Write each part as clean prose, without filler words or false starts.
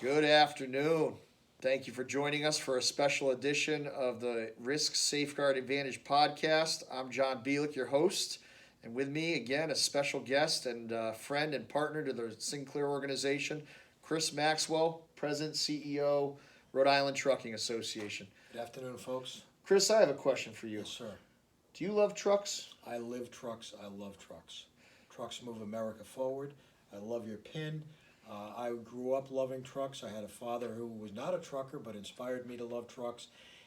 Good afternoon. Thank you for joining us for a special edition of the Risk Safeguard Advantage podcast. I'm John Bielek, your host, and with me again, a special guest and friend and partner to the Sinclair organization, Chris Maxwell, President, CEO, Rhode Island Trucking Association. Good afternoon, folks. Chris, I have a question for you. Yes, sir. Do you love trucks? I live trucks. I love trucks. Trucks move America forward. I love your pin. I grew up loving trucks. I had a father who was not a trucker but inspired me to love trucks.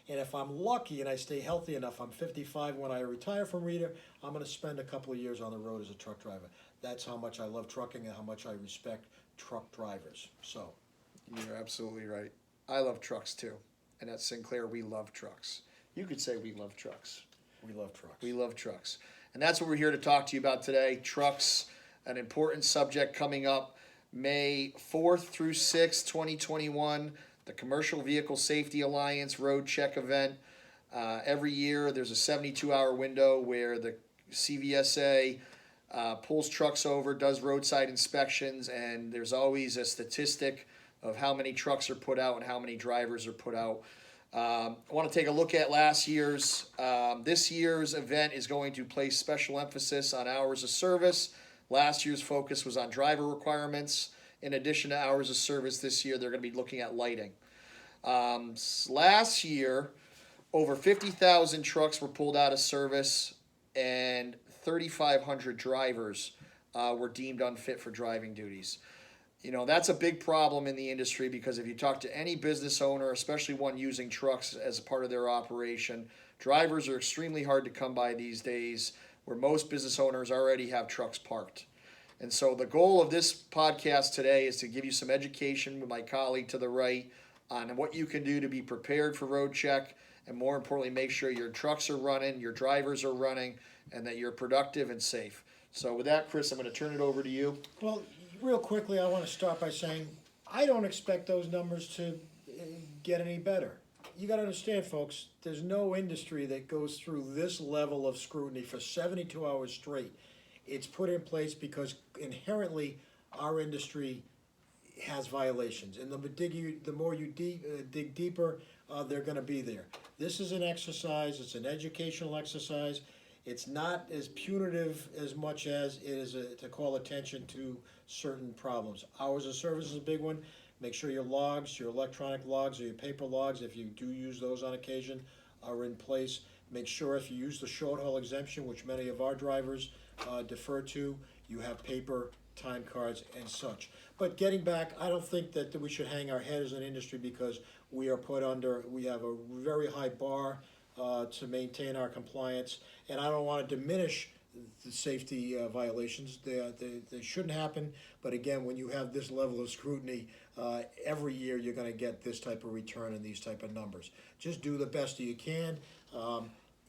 And if I'm lucky and I stay healthy enough, I'm 55 when I retire from Rita, I'm going to spend a couple of years on the road as a truck driver. That's how much I love trucking and how much I respect truck drivers. So, you're absolutely right. I love trucks too. And at Sinclair, we love trucks. You could say we love trucks. we love trucks. We love trucks. And that's what we're here to talk to you about today. Trucks, an important subject coming up May 4th through 6th, 2021, the Commercial Vehicle Safety Alliance Roadcheck event. Every year there's a 72-hour window where the CVSA pulls trucks over, does roadside inspections, and there's always a statistic of how many trucks are put out and how many drivers are put out. I want to take a look at last year's. This year's event is going to place special emphasis on hours of service. Last year's focus was on driver requirements. In addition to hours of service, this year they're going to be looking at lighting. Last year, over 50,000 trucks were pulled out of service and 3,500 drivers were deemed unfit for driving duties. You know, that's a big problem in the industry because if you talk to any business owner, especially one using trucks as a part of their operation, drivers are extremely hard to come by these days, where most business owners already have trucks parked. And so the goal of this podcast today is to give you some education with my colleague to the right on what you can do to be prepared for Roadcheck, and more importantly, make sure your trucks are running, your drivers are running, and that you're productive and safe. So with that, Chris, I'm going to turn it over to you. Well, real quickly, I want to start by saying I don't expect those numbers to get any better. You got to understand, folks, there's no industry that goes through this level of scrutiny for 72 hours straight. It's put in place because inherently our industry has violations, and the more you dig deeper, they're going to be there. This is an exercise. It's an educational exercise. It's not as punitive as much as it is to call attention to certain problems. Hours of service is a big one. Make sure your logs, your electronic logs or your paper logs, if you do use those on occasion, are in place. Make sure if you use the short haul exemption, which many of our drivers defer to, you have paper time cards and such. But getting back, I don't think that we should hang our head as an industry because we have a very high bar to maintain our compliance, and I don't want to diminish the safety violations. They shouldn't happen, but again, when you have this level of scrutiny, every year you're going to get this type of return and these type of numbers. Just do the best that you can.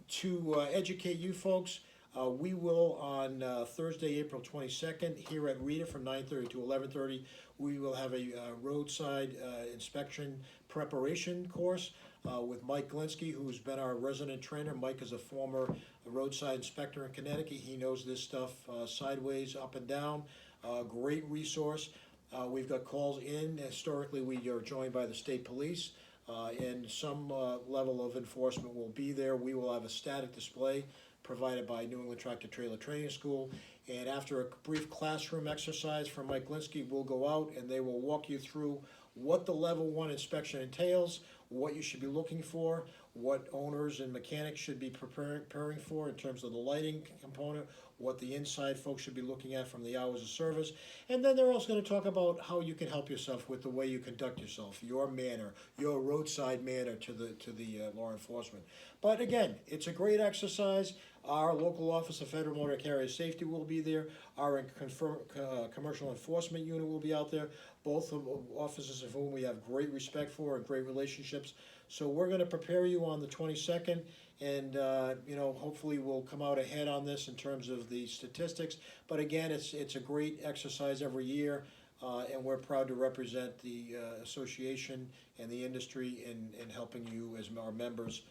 To educate you folks, we will on Thursday, April 22nd, here at Rita from 9:30 to 11:30, we will have a roadside inspection preparation course with Mike Glinsky, who's been our resident trainer. Mike is a former roadside inspector in Connecticut. He knows this stuff sideways, up and down. Great resource. We've got calls in. Historically, we are joined by the state police, and some level of enforcement will be there. We will have a static display provided by New England Tractor Trailer Training School. And after a brief classroom exercise from Mike Glinsky, we'll go out and they will walk you through what the level 1 inspection entails, what you should be looking for, what owners and mechanics should be preparing for in terms of the lighting component, what the inside folks should be looking at from the hours of service. And then they're also going to talk about how you can help yourself with the way you conduct yourself, your manner, your roadside manner to the law enforcement. But again, it's a great exercise. Our local Office of Federal Motor Carrier Safety will be there. Our Commercial Enforcement Unit will be out there, both of officers of whom we have great respect for and great relationships. So we're going to prepare you on the 22nd, and hopefully we'll come out ahead on this in terms of the statistics. But again, it's a great exercise every year, and we're proud to represent the association and the industry in helping you as our members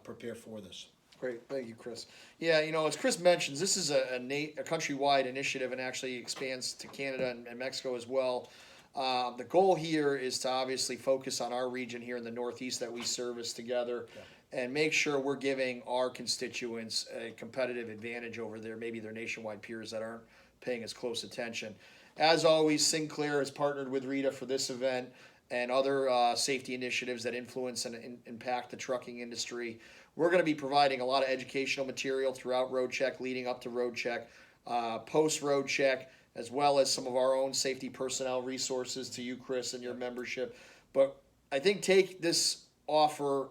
prepare for this. Great, thank you, Chris. Yeah, as Chris mentions, this is a countrywide initiative and actually expands to Canada and Mexico as well. The goal here is to obviously focus on our region here in the Northeast that we service together, and make sure we're giving our constituents a competitive advantage over maybe their nationwide peers that aren't paying as close attention. As always, Sinclair has partnered with Rita for this event and other safety initiatives that influence and impact the trucking industry. We're going to be providing a lot of educational material throughout Roadcheck, leading up to Roadcheck, post Roadcheck, as well as some of our own safety personnel resources to you, Chris, and your membership. But I think take this offer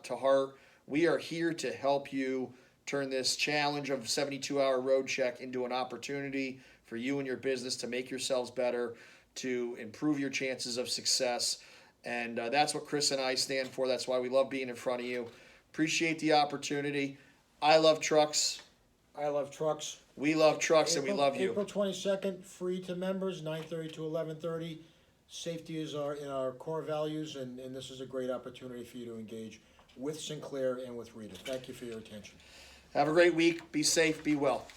to heart. We are here to help you turn this challenge of 72-hour Roadcheck into an opportunity for you and your business to make yourselves better, to improve your chances of success. And that's what Chris and I stand for. That's why we love being in front of you. Appreciate the opportunity. I love trucks. I love trucks. We love trucks, and we love you. April 22nd, free to members, 9:30 to 11:30. Safety is in our core values, and this is a great opportunity for you to engage with Sinclair and with Rita. Thank you for your attention. Have a great week. Be safe. Be well.